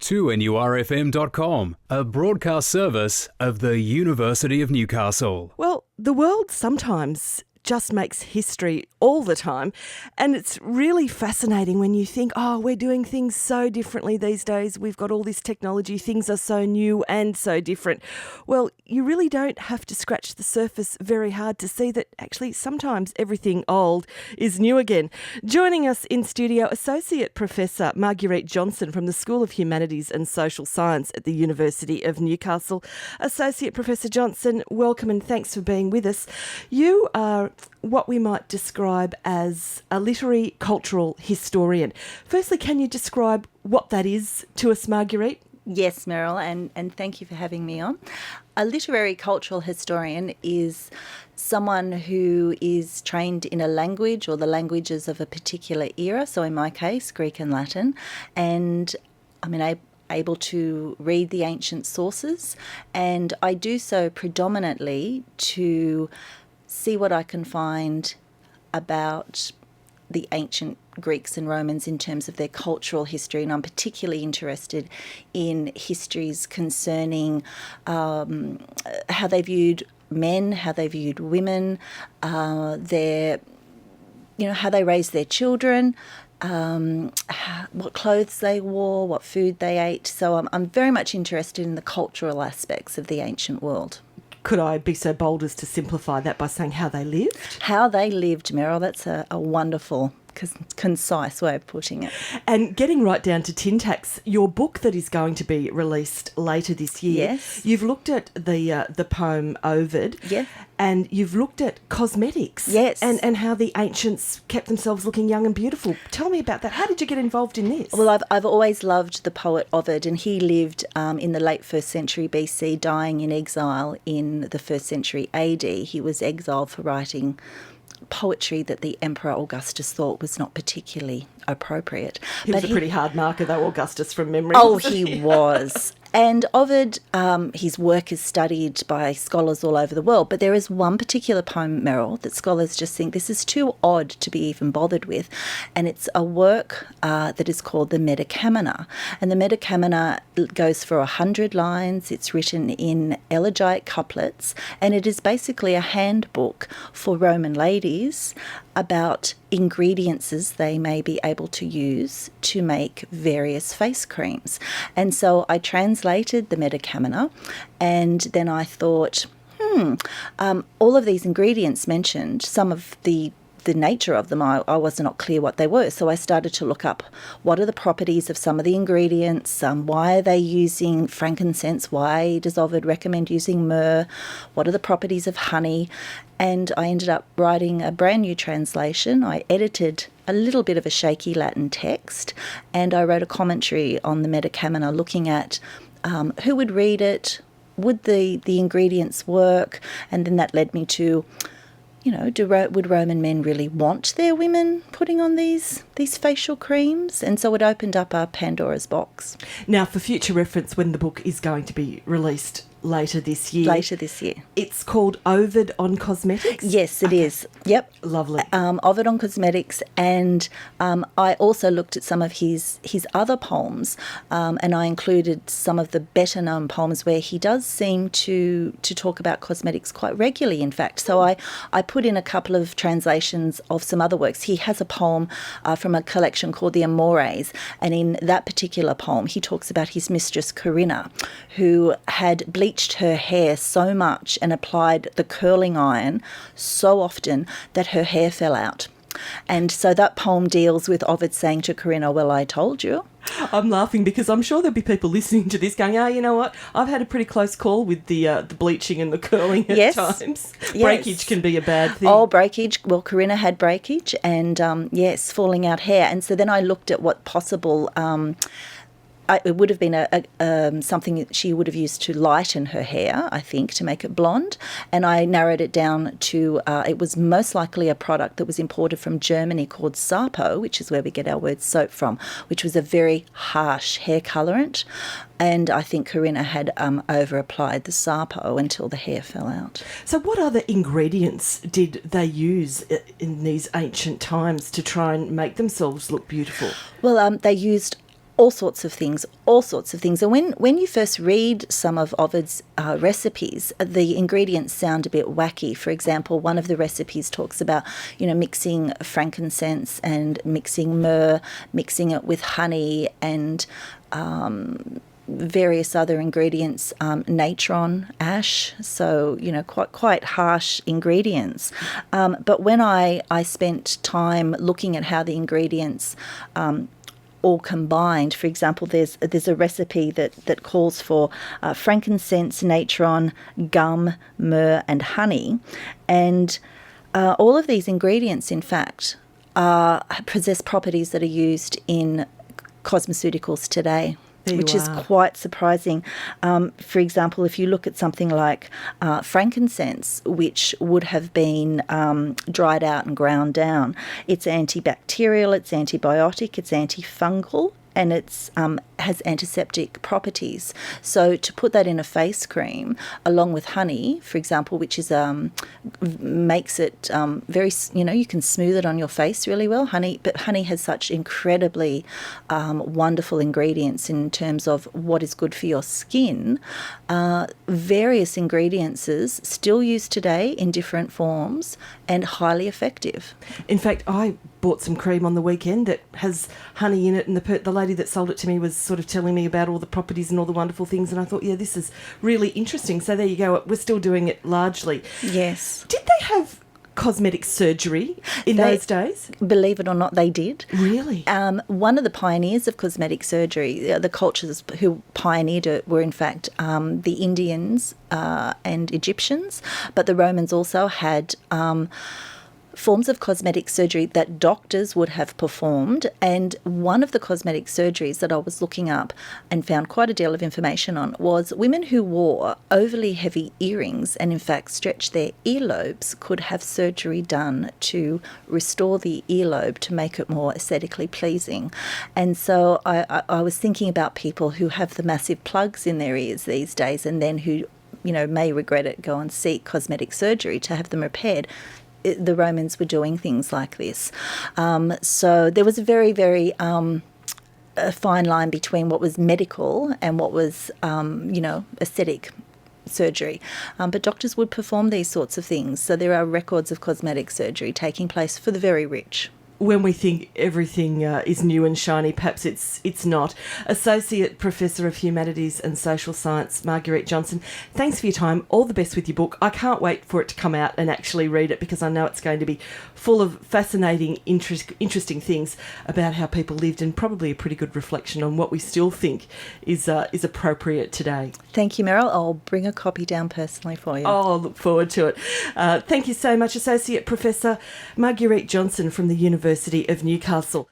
2NURFM.com, a broadcast service of the University of Newcastle. Well, the world sometimes just makes history all the time, and it's really fascinating when you think, oh, we're doing things so differently these days. We've got all this technology. Things are so new and so different. Well, you really don't have to scratch the surface very hard to see that actually sometimes everything old is new again. Joining us in studio, Associate Professor Marguerite Johnson from the School of Humanities and Social Science at the University of Newcastle. Associate Professor Johnson, welcome and thanks for being with us. You are what we might describe as a literary cultural historian. Firstly, can you describe what that is to us, Marguerite? Yes, Meryl, and thank you for having me on. A literary cultural historian is someone who is trained in a language or the languages of a particular era, so in my case, Greek and Latin, and able to read the ancient sources, and I do so predominantly to see what I can find about the ancient Greeks and Romans in terms of their cultural history, and I'm particularly interested in histories concerning how they viewed men, how they viewed women, how they raised their children, what clothes they wore, what food they ate. So I'm very much interested in the cultural aspects of the ancient world. Could I be so bold as to simplify that by saying how they lived? How they lived, Meryl, that's a wonderful, concise way of putting it. And getting right down to tin tacks, your book that is going to be released later this year, yes, you've looked at the poem Ovid, yes, and you've looked at cosmetics, yes, and how the ancients kept themselves looking young and beautiful. Tell me about that. How did you get involved in this? Well, I've always loved the poet Ovid, and he lived in the late 1st century BC, dying in exile in the 1st century AD. He was exiled for writing poetry that the Emperor Augustus thought was not particularly appropriate. He was a pretty hard marker, though, Augustus, from memory. Oh, he was. And Ovid, his work is studied by scholars all over the world, but there is one particular poem, Meryl, that scholars just think this is too odd to be even bothered with, and it's a work that is called the Medicamina. And the Medicamina goes for 100 lines. It's written in elegiac couplets, and it is basically a handbook for Roman ladies about ingredients they may be able to use to make various face creams. And so I translated the Medicamina, and then I thought, all of these ingredients mentioned, some of the nature of them, I was not clear what they were. So I started to look up what are the properties of some of the ingredients, why are they using frankincense, why does Ovid recommend using myrrh, what are the properties of honey, and I ended up writing a brand new translation. I edited a little bit of a shaky Latin text, and I wrote a commentary on the Medicamina looking at who would read it, would the ingredients work, and then that led me to would Roman men really want their women putting on these facial creams? And so it opened up a Pandora's box. Now, for future reference, when the book is going to be released later this year. It's called Ovid on Cosmetics? Yes, it is. Yep. Lovely. Ovid on Cosmetics, and I also looked at some of his other poems, and I included some of the better known poems where he does seem to talk about cosmetics quite regularly, in fact. So I put in a couple of translations of some other works. He has a poem from a collection called the Amores, and in that particular poem he talks about his mistress Corinna, who had bleached her hair so much and applied the curling iron so often that her hair fell out. And so that poem deals with Ovid saying to Corinna, well, I told you. I'm laughing because I'm sure there'll be people listening to this going, you know what, I've had a pretty close call with the bleaching and the curling at times. Yes. Breakage can be a bad thing. Oh, breakage. Well, Corinna had breakage and, yes, falling out hair. And so then I looked at what possible it would have been something that she would have used to lighten her hair, I think, to make it blonde. And I narrowed it down to it was most likely a product that was imported from Germany called Sapo, which is where we get our word soap from, which was a very harsh hair colorant. And I think Corinna had over-applied the Sapo until the hair fell out. So what other ingredients did they use in these ancient times to try and make themselves look beautiful? Well, they used all sorts of things, all sorts of things. And when you first read some of Ovid's recipes, the ingredients sound a bit wacky. For example, one of the recipes talks about, mixing frankincense and mixing myrrh, mixing it with honey and various other ingredients, natron, ash, so, quite harsh ingredients. But when I spent time looking at how the ingredients all combined. For example, there's a recipe that calls for frankincense, natron, gum, myrrh, and honey, and all of these ingredients, in fact, possess properties that are used in cosmeceuticals today. Which is quite surprising. For example, if you look at something like frankincense, which would have been dried out and ground down, it's antibacterial, it's antibiotic, it's antifungal, and it's has antiseptic properties. So to put that in a face cream, along with honey, for example, which is makes it very, you can smooth it on your face really well. But honey has such incredibly wonderful ingredients in terms of what is good for your skin. Various ingredients still used today in different forms and highly effective. In fact, I bought some cream on the weekend that has honey in it, and the lady that sold it to me was sort of telling me about all the properties and all the wonderful things, and I thought, yeah, this is really interesting. So there you go. We're still doing it largely. Yes. Did they have cosmetic surgery in those days? Believe it or not, they did. Really? One of the pioneers of cosmetic surgery, the cultures who pioneered it were in fact the Indians and Egyptians, but the Romans also had forms of cosmetic surgery that doctors would have performed. And one of the cosmetic surgeries that I was looking up and found quite a deal of information on was women who wore overly heavy earrings and in fact stretched their earlobes could have surgery done to restore the earlobe to make it more aesthetically pleasing. And so I was thinking about people who have the massive plugs in their ears these days and then who, may regret it, go and seek cosmetic surgery to have them repaired. The Romans were doing things like this. So there was a very, very a fine line between what was medical and what was, aesthetic surgery. But doctors would perform these sorts of things. So there are records of cosmetic surgery taking place for the very rich. When we think everything is new and shiny, perhaps it's not. Associate Professor of Humanities and Social Science, Marguerite Johnson, thanks for your time. All the best with your book. I can't wait for it to come out and actually read it because I know it's going to be full of fascinating, interesting things about how people lived and probably a pretty good reflection on what we still think is appropriate today. Thank you, Meryl. I'll bring a copy down personally for you. Oh, I look forward to it. Thank you so much, Associate Professor Marguerite Johnson from the University of Newcastle.